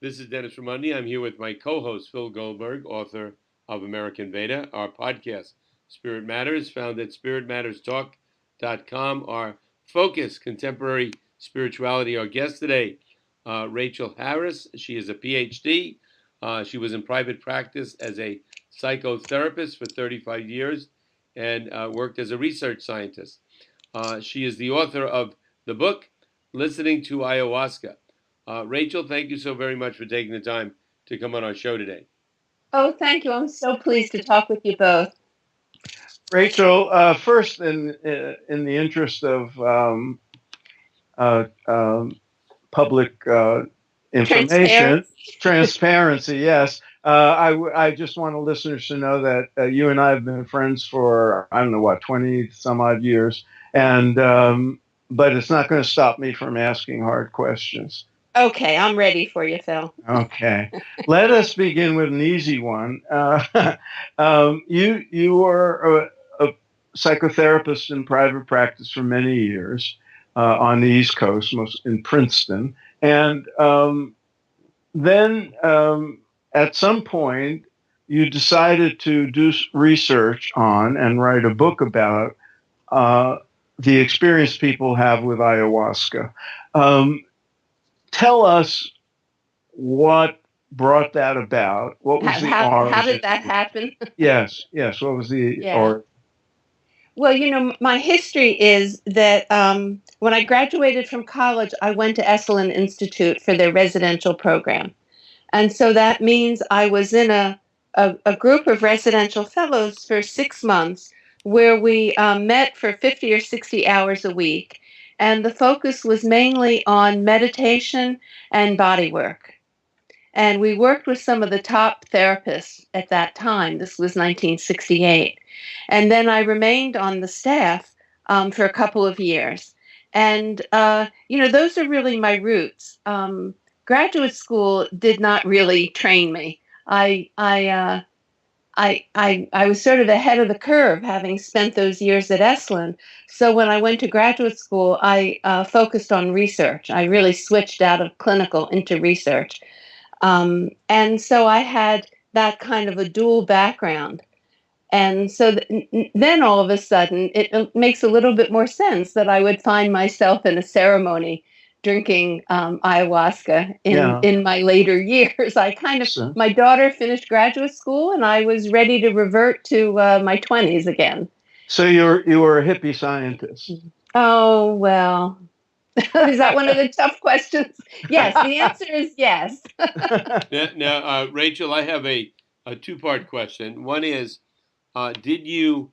This is Dennis Ramundi. I'm here with my co-host, Phil Goldberg, author of American Veda. Our podcast, Spirit Matters, found at spiritmatterstalk.com. Our focus, contemporary spirituality. Our guest today, Rachelle Harris. She is a PhD. She was in private practice as a psychotherapist for 35 years and worked as a research scientist. She is the author of the book, Listening to Ayahuasca. Rachel, thank you so very much for taking the time to come on our show today. Oh, thank you. I'm so pleased to talk with you both. Rachel, first, in the interest of uh, um, public information, transparency, yes. I just want the listeners to know that you and I have been friends for, I don't know what, 20 some odd years. And but it's not going to stop me from asking hard questions. Okay, I'm ready for you, Phil. Okay, let us begin with an easy one. You were a psychotherapist in private practice for many years on the East Coast, most in Princeton, and then at some point you decided to do research on and write a book about uh, the experience people have with ayahuasca. Um, Tell us what brought that about. What was the How origin? did that happen? Yes. What was the Yeah. or? Well, my history is that when I graduated from college, I went to Esalen Institute for their residential program. And so that means I was in a group of residential fellows for 6 months where we met for 50 or 60 hours a week. And the focus was mainly on meditation and body work. And we worked with some of the top therapists at that time. This was 1968. And then I remained on the staff for a couple of years. And, those are really my roots. Graduate school did not really train me. I was sort of ahead of the curve, having spent those years at Esalen. So when I went to graduate school, I focused on research. I really switched out of clinical into research. And so I had that kind of a dual background. And so then all of a sudden, it makes a little bit more sense that I would find myself in a ceremony drinking ayahuasca Yeah. in my later years. So, My daughter finished graduate school and I was ready to revert to my 20s again. so you were a hippie scientist. Oh, well, is that one of the tough questions? Yes, the answer is yes. Now, Rachel, I have a two-part question. One is, did you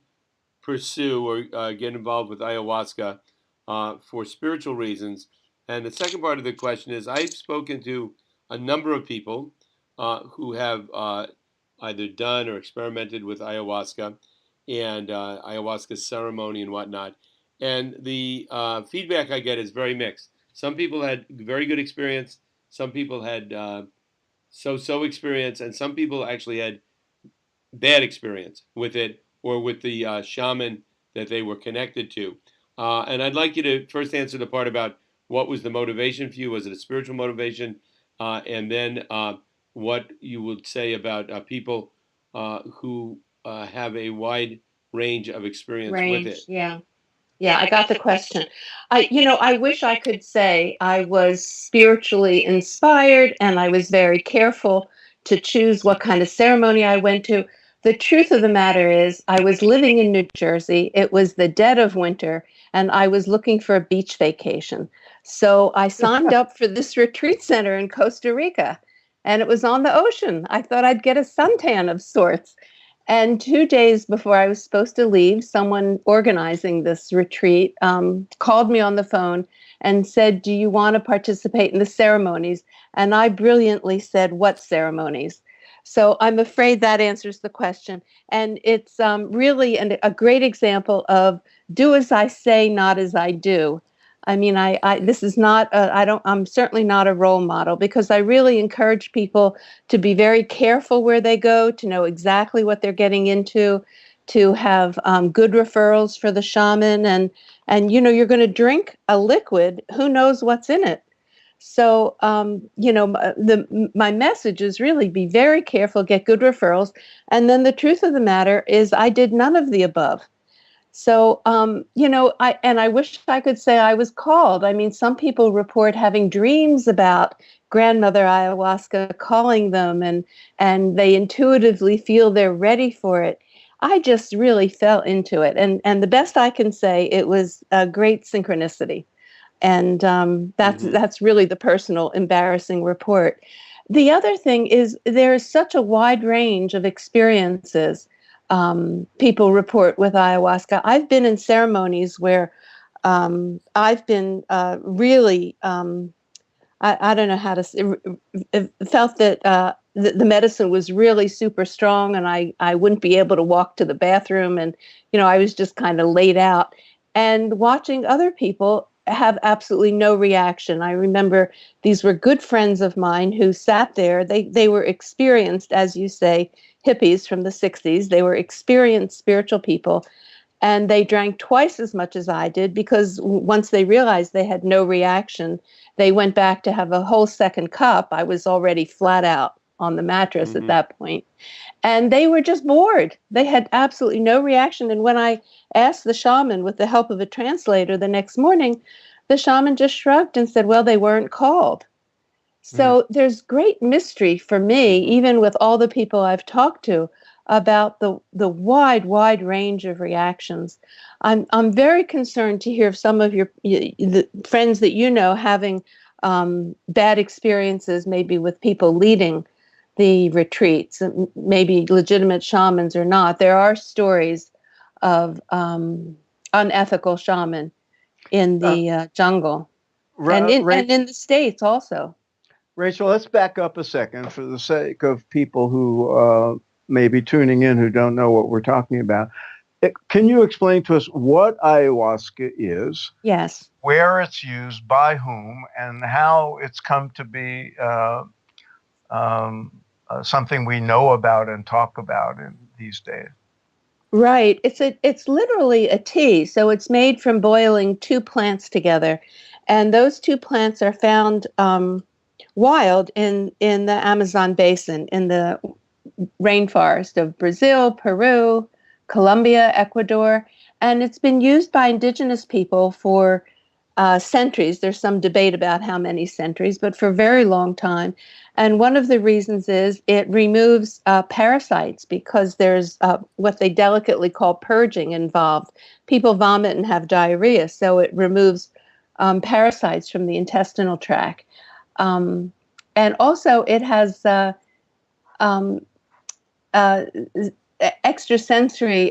pursue or get involved with ayahuasca for spiritual reasons? And the second part of the question is, I've spoken to a number of people who have either done or experimented with ayahuasca and ayahuasca ceremony and whatnot. And the feedback I get is very mixed. Some people had very good experience. Some people had so experience, and some people actually had bad experience with it or with the shaman that they were connected to. And I'd like you to first answer the part about what was the motivation for you. Was it a spiritual motivation? And then what you would say about people who have a wide range of experience with it. Range, yeah. Yeah, I got the question. I wish I could say I was spiritually inspired and I was very careful to choose what kind of ceremony I went to. The truth of the matter is, I was living in New Jersey. It was the dead of winter, and I was looking for a beach vacation. So I signed up for this retreat center in Costa Rica, and it was on the ocean. I thought I'd get a suntan of sorts. And 2 days before I was supposed to leave, someone organizing this retreat called me on the phone and said, "Do you want to participate in the ceremonies?" And I brilliantly said, "What ceremonies?" So I'm afraid that answers the question. And it's really a great example of do as I say, not as I do. I mean, this is not, I'm certainly not a role model because I really encourage people to be very careful where they go, to know exactly what they're getting into, to have good referrals for the shaman. And you're going to drink a liquid, who knows what's in it? So, my message is really be very careful, get good referrals. And then the truth of the matter is I did none of the above. So, I wish I could say I was called. I mean, some people report having dreams about grandmother ayahuasca calling them, and they intuitively feel they're ready for it. I just really fell into it, and the best I can say, it was a great synchronicity, and that's really the personal embarrassing report. The other thing is there is such a wide range of experiences people report with ayahuasca. I've been in ceremonies where I've been really, I don't know how to say, felt that the medicine was really super strong, and I wouldn't be able to walk to the bathroom, and I was just kind of laid out. And watching other people have absolutely no reaction. I remember these were good friends of mine who sat there. They were experienced, as you say, hippies from the 60s. They were experienced spiritual people, and they drank twice as much as I did, because once they realized they had no reaction, they went back to have a whole second cup. I was already flat out on the mattress at that point. And they were just bored. They had absolutely no reaction. And when I asked the shaman with the help of a translator the next morning, the shaman just shrugged and said, well, they weren't called. So there's great mystery for me, even with all the people I've talked to, about the wide range of reactions. I'm very concerned to hear of some of the friends that having bad experiences, maybe with people leading the retreats, maybe legitimate shamans or not. There are stories of unethical shaman in the jungle, and in the States also. Rachel, let's back up a second for the sake of people who may be tuning in who don't know what we're talking about. Can you explain to us what ayahuasca is? Yes. Where it's used, by whom, and how it's come to be something we know about and talk about in these days? Right. It's literally a tea. So it's made from boiling two plants together, and those two plants are found wild in the Amazon basin, in the rainforest of Brazil, Peru, Colombia, Ecuador, and it's been used by indigenous people for centuries. There's some debate about how many centuries, but for a very long time. And one of the reasons is it removes parasites, because there's what they delicately call purging involved. People vomit and have diarrhea, so it removes parasites from the intestinal tract. And also it has extrasensory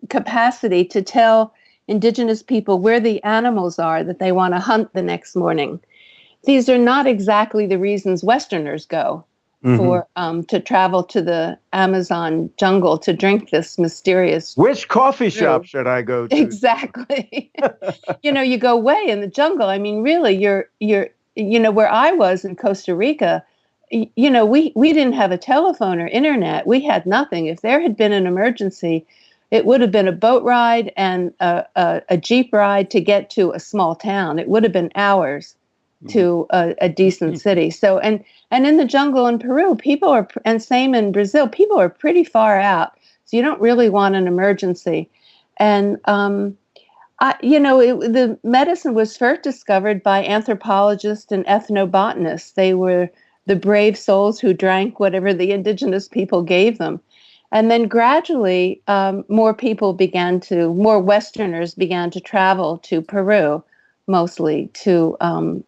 capacity to tell indigenous people where the animals are that they want to hunt the next morning. These are not exactly the reasons Westerners go for to travel to the Amazon jungle to drink this mysterious. Which coffee shop should I go to? Exactly. You go way in the jungle. I mean, really, you're where I was in Costa Rica. We didn't have a telephone or internet. We had nothing. If there had been an emergency, it would have been a boat ride and a jeep ride to get to a small town. It would have been hours to a decent city. So, and in the jungle in Peru, people are, and same in Brazil, people are pretty far out. So you don't really want an emergency. And, the medicine was first discovered by anthropologists and ethnobotanists. They were the brave souls who drank whatever the indigenous people gave them. And then gradually, more Westerners began to travel to Peru, mostly to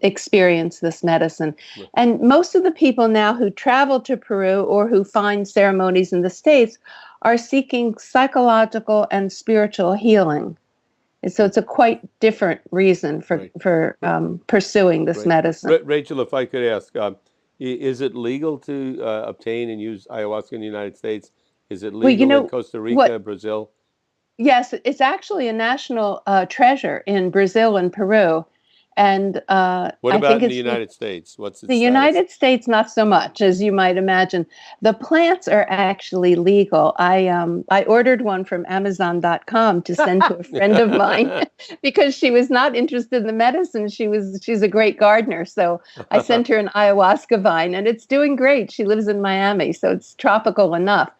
experience this medicine. Right. And most of the people now who travel to Peru or who find ceremonies in the States are seeking psychological and spiritual healing. And so it's a quite different reason for pursuing this medicine. Rachel, if I could ask, is it legal to obtain and use ayahuasca in the United States? Is it legal in Costa Rica, Brazil? Yes, it's actually a national treasure in Brazil and Peru. And What I about think in the it's United States? What's its the status? United States, not so much, as you might imagine. The plants are actually legal. I ordered one from Amazon.com to send to a friend of mine because she was not interested in the medicine. She's a great gardener, so I sent her an ayahuasca vine, and it's doing great. She lives in Miami, so it's tropical enough.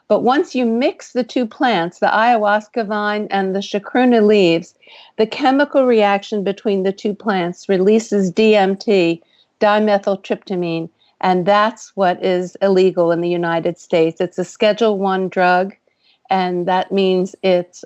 But once you mix the two plants, the ayahuasca vine and the chacruna leaves, the chemical reaction between the two plants releases DMT, dimethyltryptamine, and that's what is illegal in the United States. It's a Schedule I drug, and that means it's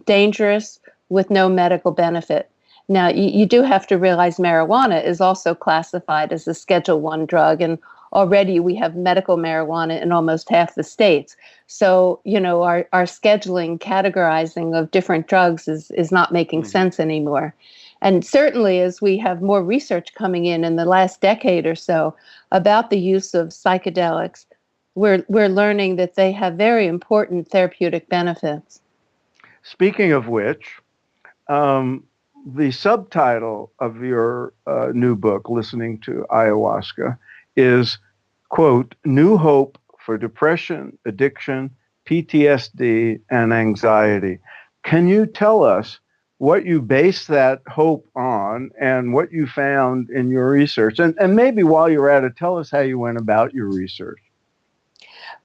dangerous with no medical benefit. Now, you do have to realize marijuana is also classified as a Schedule I drug, and already we have medical marijuana in almost half the states. So, our scheduling, categorizing of different drugs is not making sense anymore. And certainly, as we have more research coming in the last decade or so about the use of psychedelics, we're learning that they have very important therapeutic benefits. Speaking of which, the subtitle of your new book, Listening to Ayahuasca, is, quote, New Hope for Depression, Addiction, PTSD, and Anxiety. Can you tell us what you base that hope on and what you found in your research? And maybe while you're at it, tell us how you went about your research.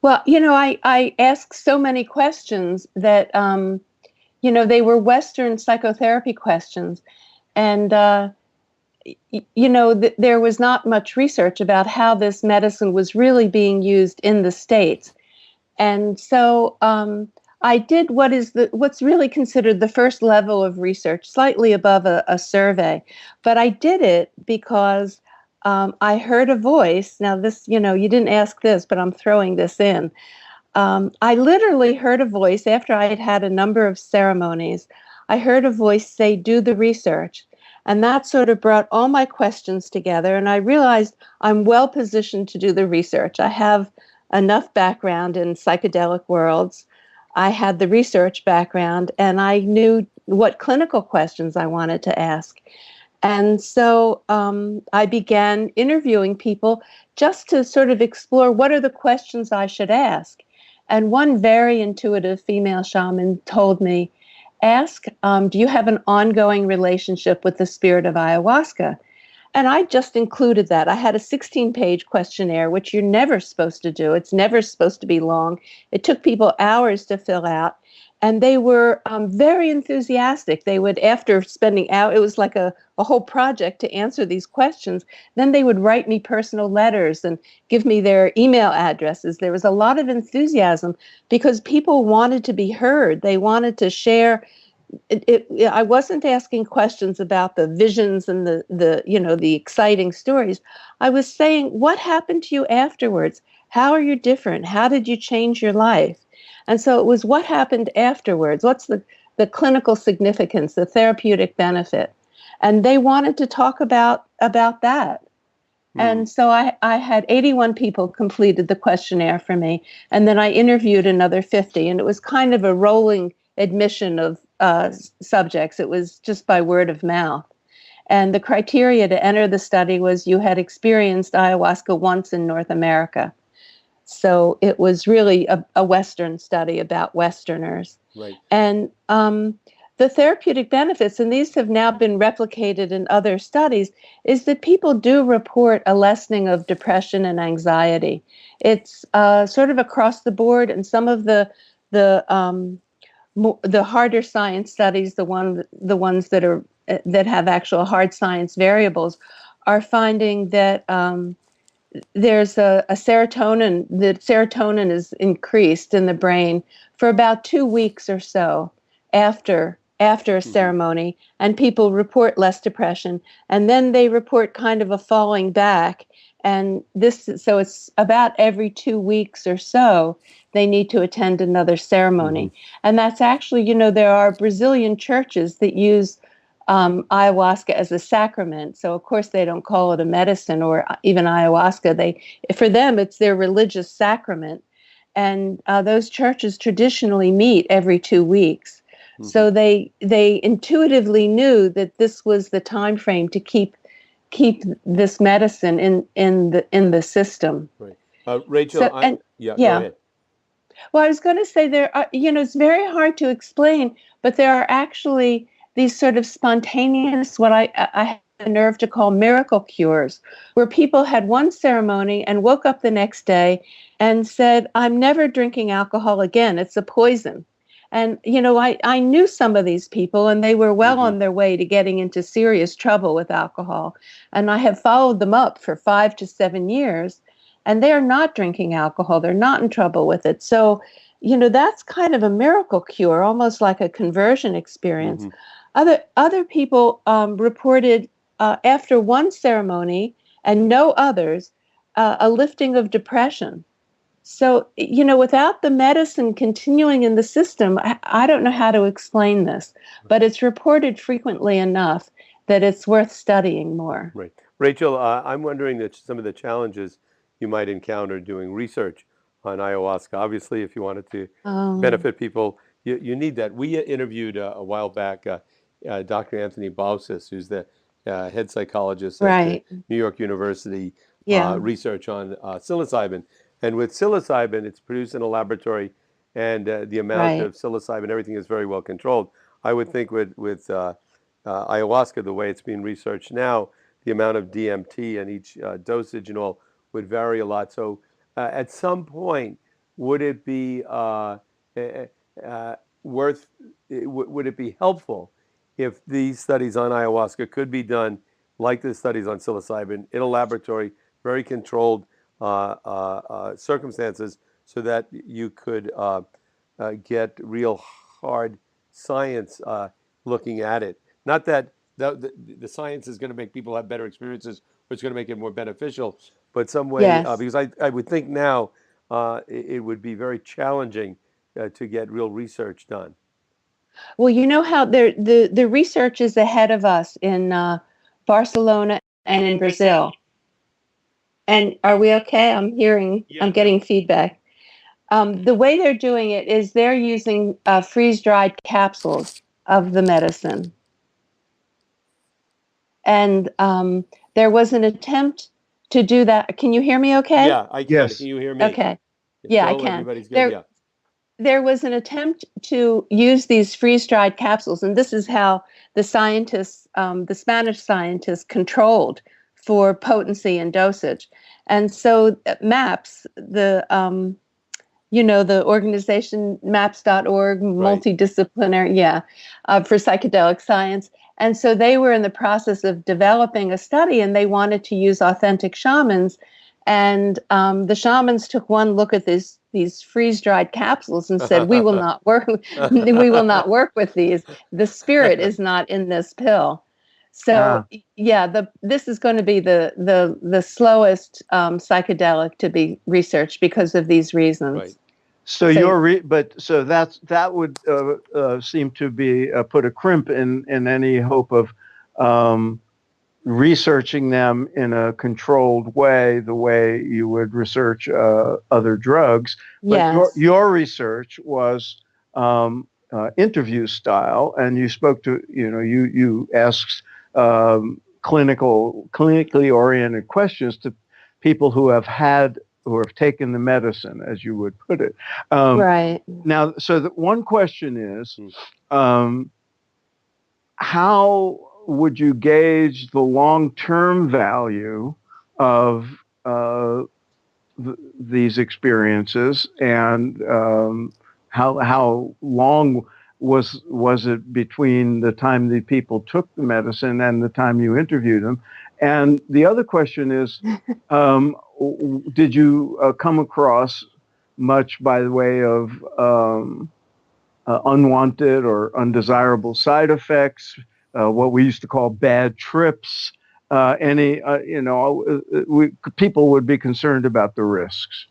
Well, I asked so many questions that, they were Western psychotherapy questions. And, there was not much research about how this medicine was really being used in the States. And so I did what's really considered the first level of research, slightly above a survey. But I did it because I heard a voice. Now, this, you didn't ask this, but I'm throwing this in. I literally heard a voice after I had had a number of ceremonies. I heard a voice say, do the research. And that sort of brought all my questions together. And I realized I'm well positioned to do the research. I have enough background in psychedelic worlds. I had the research background, and I knew what clinical questions I wanted to ask. And so I began interviewing people just to sort of explore what are the questions I should ask. And one very intuitive female shaman told me, ask, do you have an ongoing relationship with the spirit of ayahuasca? And I just included that. I had a 16-page questionnaire, which you're never supposed to do. It's never supposed to be long. It took people hours to fill out. And they were very enthusiastic. They would, after spending hours, it was like a whole project to answer these questions. Then they would write me personal letters and give me their email addresses. There was a lot of enthusiasm because people wanted to be heard. They wanted to share. I wasn't asking questions about the visions and the exciting stories. I was saying, what happened to you afterwards? How are you different? How did you change your life? And so it was what happened afterwards. What's the clinical significance, the therapeutic benefit? And they wanted to talk about that. And so I had 81 people completed the questionnaire for me. And then I interviewed another 50. And it was kind of a rolling admission of subjects. It was just by word of mouth. And the criteria to enter the study was you had experienced ayahuasca once in North America. So it was really a Western study about Westerners. Right. And the therapeutic benefits, and these have now been replicated in other studies, is that people do report a lessening of depression and anxiety. It's sort of across the board, and some of the harder science studies, the ones that have actual hard science variables, are finding that there's a serotonin. The serotonin is increased in the brain for about 2 weeks or so after a ceremony, and people report less depression, and then they report kind of a falling back. And so it's about every 2 weeks or so they need to attend another ceremony. And that's actually, there are Brazilian churches that use ayahuasca as a sacrament. So of course they don't call it a medicine or even ayahuasca. For them, it's their religious sacrament. And those churches traditionally meet every 2 weeks. So they intuitively knew that this was the time frame to keep this medicine in the system. Right. Rachel, So and yeah, go yeah. ahead. Well, I was going to say there are, it's very hard to explain, but there are actually these sort of spontaneous, what I have the nerve to call miracle cures, where people had one ceremony and woke up the next day and said, I'm never drinking alcohol again. It's a poison. And, I knew some of these people, and they were well on their way to getting into serious trouble with alcohol. And I have followed them up for 5 to 7 years, and they're not drinking alcohol. They're not in trouble with it. So, that's kind of a miracle cure, almost like a conversion experience. Other people reported after one ceremony and no others, a lifting of depression. So, without the medicine continuing in the system, I don't know how to explain this, but it's reported frequently enough that it's worth studying more. Right. Rachel, I'm wondering that some of the challenges you might encounter doing research on ayahuasca. Obviously, if you wanted to benefit people, you need that. We interviewed a while back Dr. Anthony Bausis, who's the head psychologist at the Right. New York University Yeah. research on psilocybin. And with psilocybin, it's produced in a laboratory, and the amount Right. of psilocybin, everything is very well controlled. I would think with ayahuasca, the way it's being researched now, the amount of DMT and each dosage and all would vary a lot. So at some point, would it be would it be helpful if these studies on ayahuasca could be done like the studies on psilocybin in a laboratory, very controlled circumstances, so that you could get real hard science looking at it? Not that the science is going to make people have better experiences, or it's going to make it more beneficial, but some way, Yes. because I would think now it would be very challenging to get real research done. Well, you know how the research is ahead of us in Barcelona and in Brazil. And are we okay? I'm getting feedback. The way they're doing it is they're using freeze-dried capsules of the medicine. And there was an attempt to do that. Can you hear me okay? Yeah, I can. Yes. Can you hear me? Okay. Yeah, I Phil, can. everybody's good. Yeah. There was an attempt to use these freeze-dried capsules, and this is how the scientists, the Spanish scientists, controlled for potency and dosage. And so MAPS, the the organization MAPS.org, multidisciplinary, for psychedelic science. And so they were in the process of developing a study, and they wanted to use authentic shamans. And the shamans took one look at these freeze-dried capsules and said, "We will not work. We will not work with these. The spirit is not in this pill." So this is going to be the slowest psychedelic to be researched because of these reasons. Right. So that would seem to be put a crimp in any hope of researching them in a controlled way, the way you would research other drugs. But Yes. your research was interview style, and you spoke to, you asked clinically oriented questions to people who have taken the medicine, as you would put it. Right. Now, so the one question is, how would you gauge the long-term value of these experiences, and how long was it between the time the people took the medicine and the time you interviewed them? And the other question is, did you come across much by the way of unwanted or undesirable side effects, what we used to call bad trips? People would be concerned about the risks.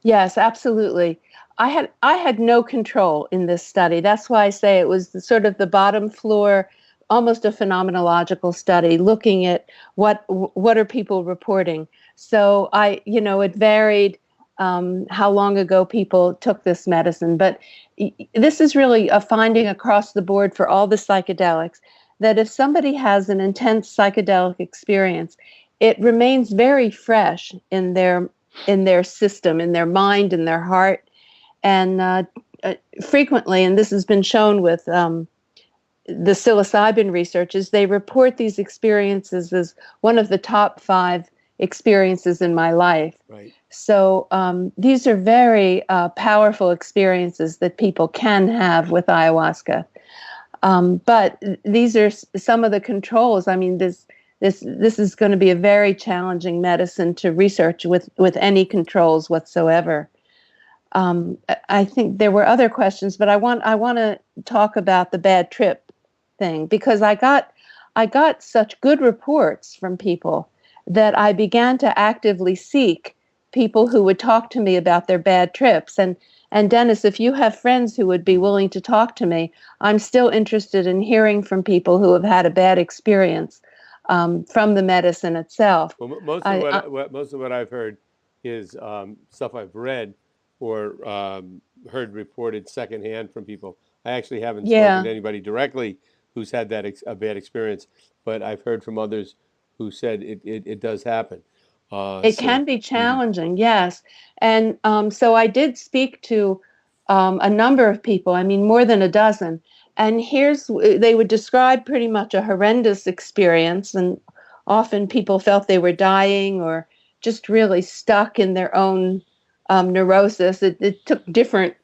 Yes, absolutely. I had no control in this study. That's why I say it was sort of the bottom floor, almost a phenomenological study, looking at what are people reporting. So it varied how long ago people took this medicine. But this is really a finding across the board for all the psychedelics, that if somebody has an intense psychedelic experience, it remains very fresh in their system, in their mind, in their heart, and frequently, and this has been shown with the psilocybin research, is they report these experiences as one of the top 5 experiences in my life. Right. So these are very powerful experiences that people can have with ayahuasca. But these are some of the controls. I mean, this is going to be a very challenging medicine to research with any controls whatsoever. I think there were other questions, but I want to talk about the bad trip thing, because I got such good reports from people that I began to actively seek people who would talk to me about their bad trips. And Dennis, if you have friends who would be willing to talk to me, I'm still interested in hearing from people who have had a bad experience from the medicine itself. Well, most of what I've heard is stuff I've read or heard reported secondhand from people. I actually haven't spoken to anybody directly who's had a bad experience, but I've heard from others who said it does happen. It can be challenging, yes. And so I did speak to a number of people, I mean, more than a dozen. And they would describe pretty much a horrendous experience. And often people felt they were dying or just really stuck in their own neurosis. It took different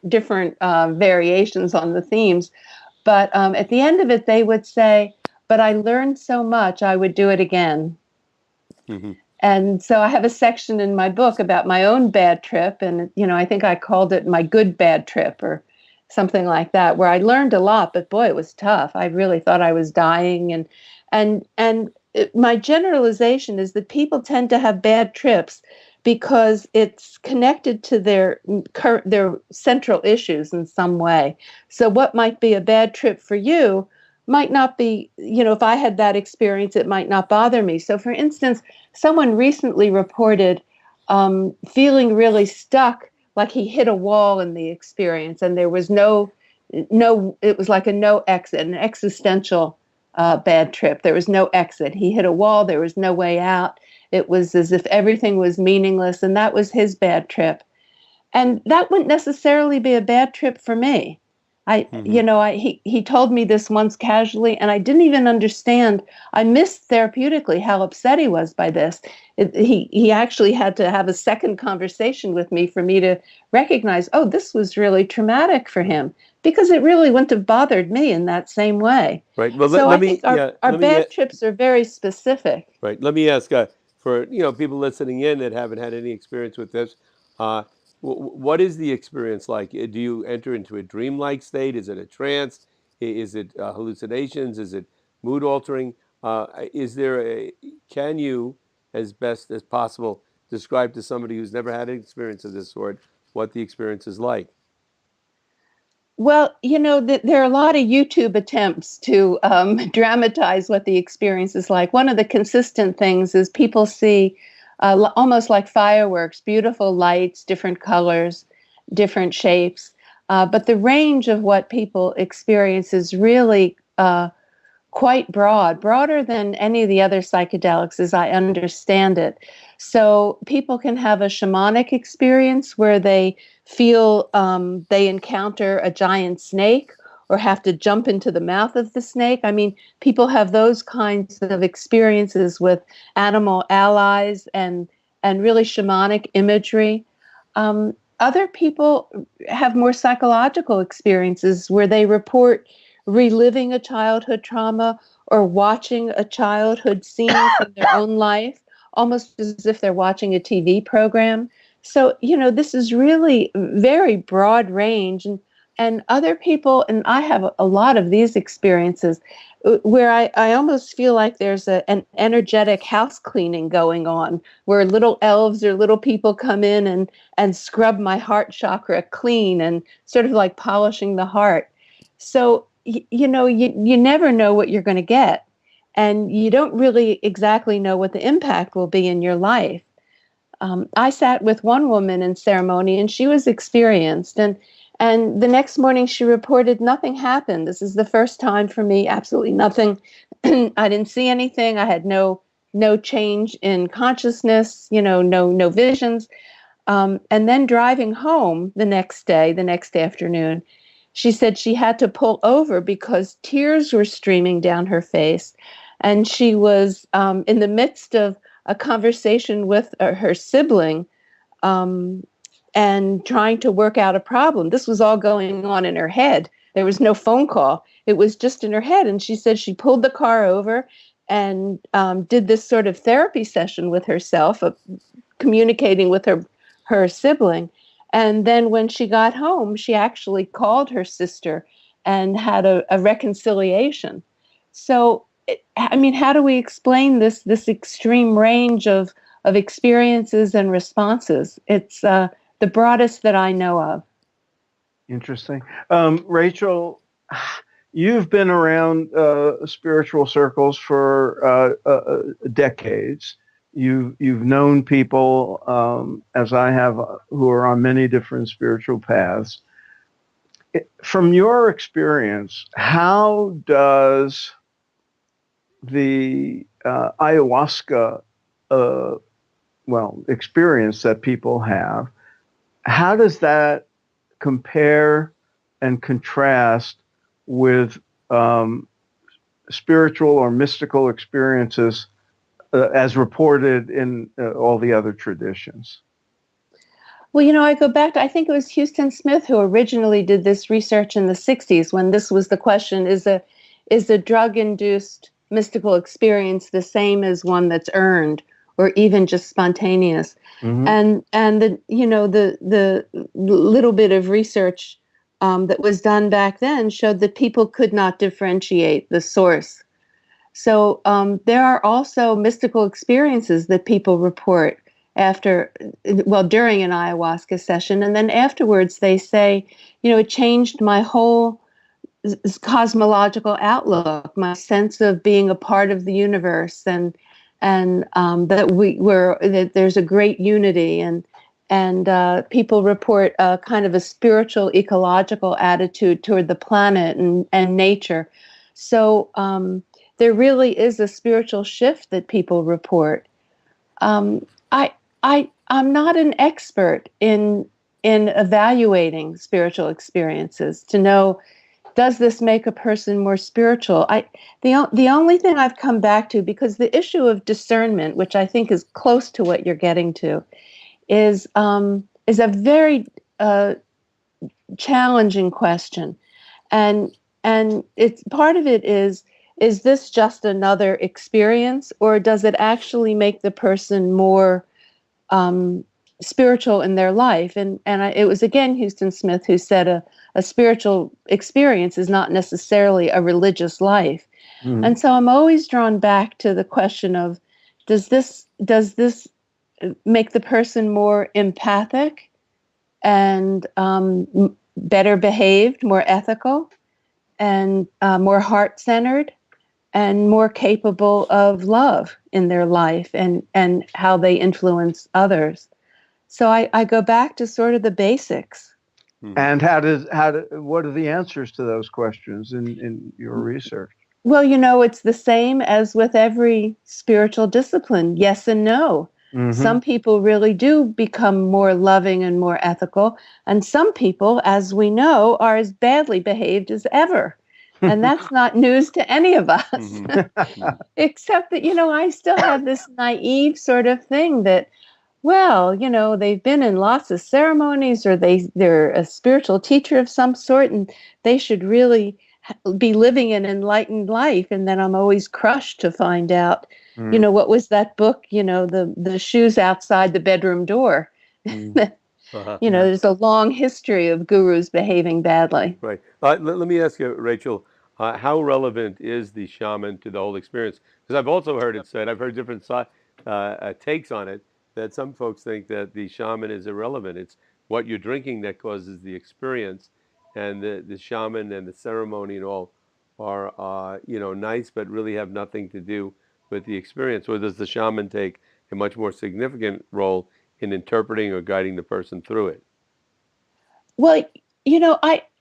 variations on the themes. But at the end of it, they would say, but I learned so much, I would do it again. Mm-hmm. And so I have a section in my book about my own bad trip. And, I think I called it my good bad trip or something like that, where I learned a lot, but boy, it was tough. I really thought I was dying. My generalization is that people tend to have bad trips because it's connected to their central issues in some way. So what might be a bad trip for you might not be, if I had that experience, it might not bother me. So for instance, someone recently reported feeling really stuck, like he hit a wall in the experience, and there was it was like a no exit, an existential bad trip. There was no exit. He hit a wall. There was no way out. It was as if everything was meaningless, and that was his bad trip. And that wouldn't necessarily be a bad trip for me. He told me this once casually, and I didn't even understand. I missed therapeutically how upset he was by this. He actually had to have a second conversation with me for me to recognize, oh, this was really traumatic for him, because it really wouldn't have bothered me in that same way. Right. Well, I think our bad trips are very specific. Right. Let me ask for people listening in that haven't had any experience with this. What is the experience like? Do you enter into a dreamlike state? Is it a trance? Is it hallucinations? Is it mood altering? Can you, as best as possible, describe to somebody who's never had an experience of this sort what the experience is like? Well, there are a lot of YouTube attempts to dramatize what the experience is like. One of the consistent things is people see almost like fireworks, beautiful lights, different colors, different shapes. But the range of what people experience is really quite broader than any of the other psychedelics as I understand it. So people can have a shamanic experience where they feel they encounter a giant snake or have to jump into the mouth of the snake. I mean, people have those kinds of experiences with animal allies and really shamanic imagery. Other people have more psychological experiences where they report reliving a childhood trauma or watching a childhood scene from their own life, almost as if they're watching a TV program. So, this is really very broad range. And other people, and I have a lot of these experiences where I almost feel like there's an energetic house cleaning going on, where little elves or little people come in and scrub my heart chakra clean and sort of like polishing the heart. So, you never know what you're going to get. And you don't really exactly know what the impact will be in your life. I sat with one woman in ceremony, and she was experienced. And the next morning, she reported nothing happened. This is the first time for me, absolutely nothing. I didn't see anything. I had no change in consciousness, no visions. And then driving home the next day, the next afternoon, she said she had to pull over because tears were streaming down her face. And she was in the midst of a conversation with her sibling, um, and trying to work out a problem. This was all going on in her head. There was no phone call. It was just in her head. And she said she pulled the car over and did this sort of therapy session with herself, communicating with her sibling. And then when she got home, she actually called her sister and had a reconciliation. So, I mean, how do we explain this extreme range of experiences and responses? It's the broadest that I know of. Interesting. Rachel, you've been around spiritual circles for decades. You've known people, as I have, who are on many different spiritual paths. From your experience, how does the ayahuasca, experience that people have, how does that compare and contrast with spiritual or mystical experiences as reported in all the other traditions? Well, I go back to, I think it was Houston Smith who originally did this research in the 60s when this was the question, is a drug-induced mystical experience the same as one that's earned or even just spontaneous? Mm-hmm. And the little bit of research that was done back then showed that people could not differentiate the source. So there are also mystical experiences that people report during an ayahuasca session. And then afterwards they say, it changed my whole cosmological outlook, my sense of being a part of the universe, and that there's a great unity, and people report a kind of a spiritual ecological attitude toward the planet and nature. So there really is a spiritual shift that people report. I'm not an expert in evaluating spiritual experiences to know, does this make a person more spiritual? The only thing I've come back to, because the issue of discernment, which I think is close to what you're getting to, is a very challenging question, and it's part of it is this just another experience, or does it actually make the person more spiritual in their life? And it was again Houston Smith who said a spiritual experience is not necessarily a religious life. Mm-hmm. And so I'm always drawn back to the question of, does this make the person more empathic and better behaved, more ethical, and more heart-centered, and more capable of love in their life and how they influence others? So I go back to sort of the basics. And what are the answers to those questions in your research? Well, it's the same as with every spiritual discipline. Yes and no. Mm-hmm. Some people really do become more loving and more ethical. And some people, as we know, are as badly behaved as ever. And that's not news to any of us. Mm-hmm. Except that, I still have this naive sort of thing that, well, they've been in lots of ceremonies, or they're a spiritual teacher of some sort, and they should really be living an enlightened life. And then I'm always crushed to find out, what was that book, the shoes outside the bedroom door. There's a long history of gurus behaving badly. Right. Let me ask you, Rachel, how relevant is the shaman to the whole experience? Because I've also heard it said, I've heard different takes on it, that some folks think that the shaman is irrelevant. It's what you're drinking that causes the experience, and the shaman and the ceremony and all are nice, but really have nothing to do with the experience. Or does the shaman take a much more significant role in interpreting or guiding the person through it? Well,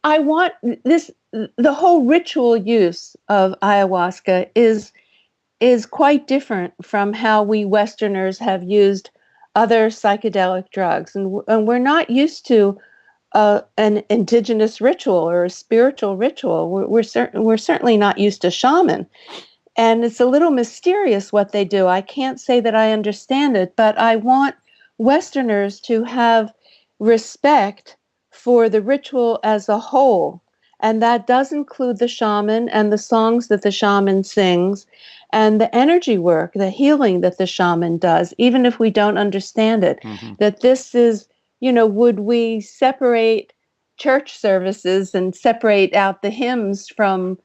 I want this. The whole ritual use of ayahuasca is quite different from how we Westerners have used other psychedelic drugs, and we're not used to an indigenous ritual or a spiritual ritual. We're certainly not used to shaman, and it's a little mysterious what they do. I can't say that I understand it, but I want Westerners to have respect for the ritual as a whole. And that does include the shaman and the songs that the shaman sings and the energy work, the healing that the shaman does, even if we don't understand it. Mm-hmm. That this is, would we separate church services and separate out the hymns from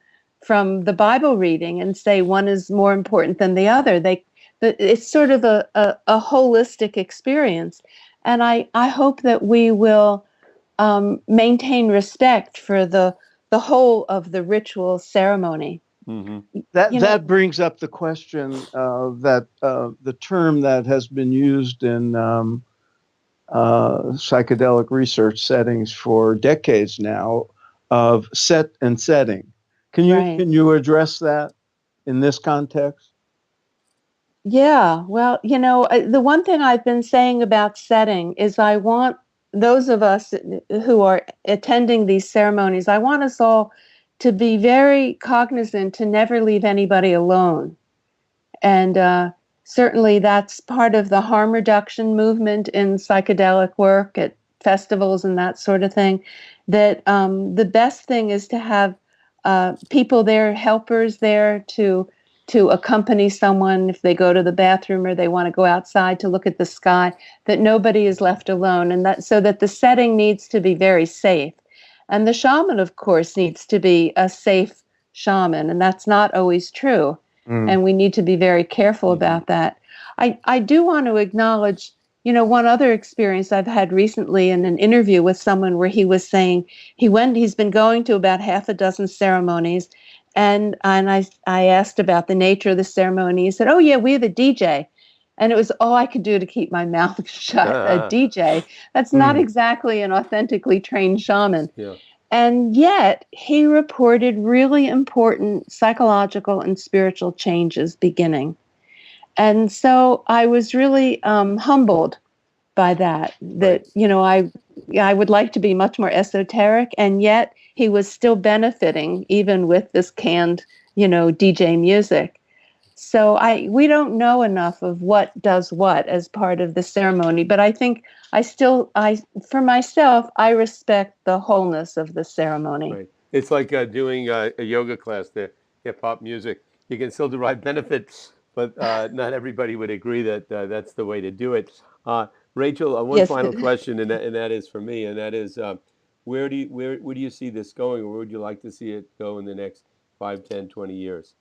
the Bible reading and say one is more important than the other? It's sort of a holistic experience. And I hope that we will maintain respect for the whole of the ritual ceremony. Mm-hmm. That brings up the question that the term that has been used in psychedelic research settings for decades now of set and setting. Can you address that in this context? Yeah, well, the one thing I've been saying about setting is I want those of us who are attending these ceremonies, I want us all to be very cognizant to never leave anybody alone. And certainly that's part of the harm reduction movement in psychedelic work at festivals and that sort of thing, that the best thing is to have people there, helpers there to accompany someone if they go to the bathroom or they want to go outside to look at the sky, that nobody is left alone, and that so that the setting needs to be very safe. And the shaman, of course, needs to be a safe shaman, and that's not always true. And we need to be very careful about that. I do want to acknowledge, one other experience I've had recently in an interview with someone where he was saying he's been going to about half a dozen ceremonies. And I asked about the nature of the ceremony. He said, "Oh yeah, we're the DJ." And it was all I could do to keep my mouth shut. A DJ. That's not exactly an authentically trained shaman. Yeah. And yet he reported really important psychological and spiritual changes beginning. And so I was really humbled by that, I would like to be much more esoteric, and yet he was still benefiting even with this canned, DJ music. So we don't know enough of what does what as part of the ceremony, but I think for myself, I respect the wholeness of the ceremony. Right. It's like doing a yoga class, the hip hop music. You can still derive benefits, but not everybody would agree that that's the way to do it. Rachel, one Yes. final question, and that is for me, and that is, where do you see this going, or where would you like to see it go in the next 5, 10, 20 years?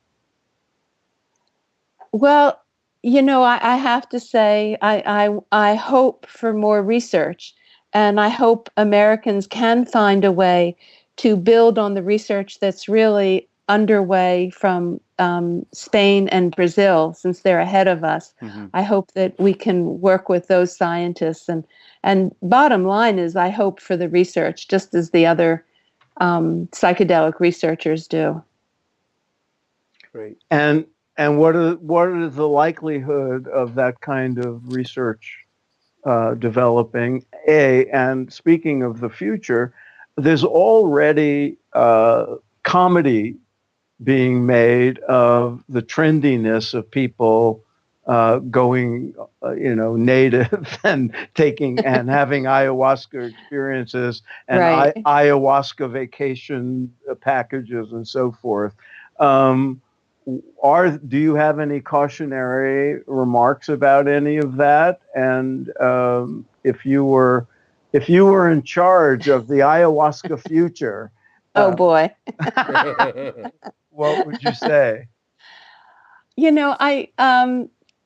Well, I have to say, I hope for more research, and I hope Americans can find a way to build on the research that's really underway from Spain and Brazil, since they're ahead of us. Mm-hmm. I hope that we can work with those scientists, and bottom line is, I hope for the research, just as the other psychedelic researchers do. Great. And what is the likelihood of that kind of research developing? And speaking of the future, there's already comedy being made of the trendiness of people going, native and taking and having ayahuasca experiences and Right. ayahuasca vacation packages and so forth. Do you have any cautionary remarks about any of that? And if you were in charge of the ayahuasca future, Oh boy. what would you say?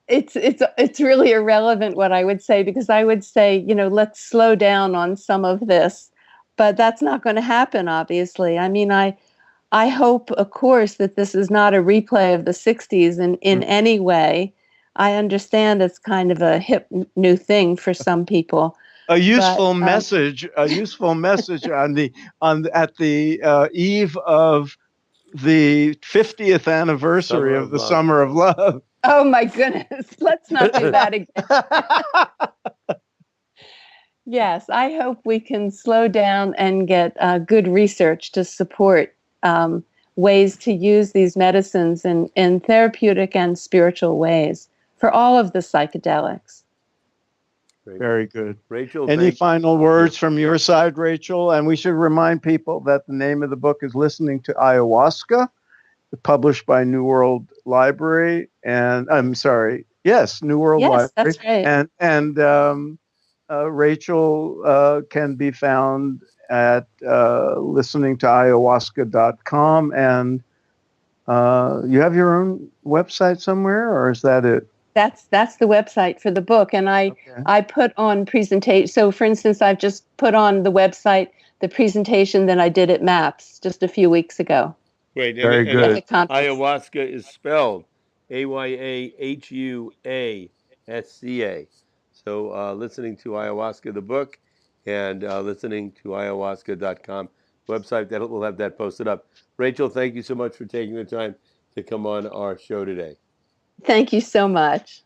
It's really irrelevant what I would say, because I would say, let's slow down on some of this, but that's not going to happen, obviously. I mean, I hope, of course, that this is not a replay of the 60s in any way. I understand it's kind of a hip new thing for some people. A useful message. A useful message at the eve of the 50th anniversary of the Summer of Love. Oh my goodness! Let's not do that again. Yes, I hope we can slow down and get good research to support ways to use these medicines in therapeutic and spiritual ways for all of the psychedelics. Very good. Rachel, any final words from your side, Rachel? And we should remind people that the name of the book is Listening to Ayahuasca, published by New World Library. And I'm sorry, yes, New World Library. Yes, that's right. And Rachel can be found at listeningtoayahuasca.com. And you have your own website somewhere, or is that it? That's the website for the book. And I put on presentation. So for instance, I've just put on the website the presentation that I did at MAPS just a few weeks ago. Great. Very good. Ayahuasca is spelled Ayahuasca. So listening to Ayahuasca, the book, and listening to ayahuasca.com website, that we'll have that posted up. Rachel, thank you so much for taking the time to come on our show today. Thank you so much.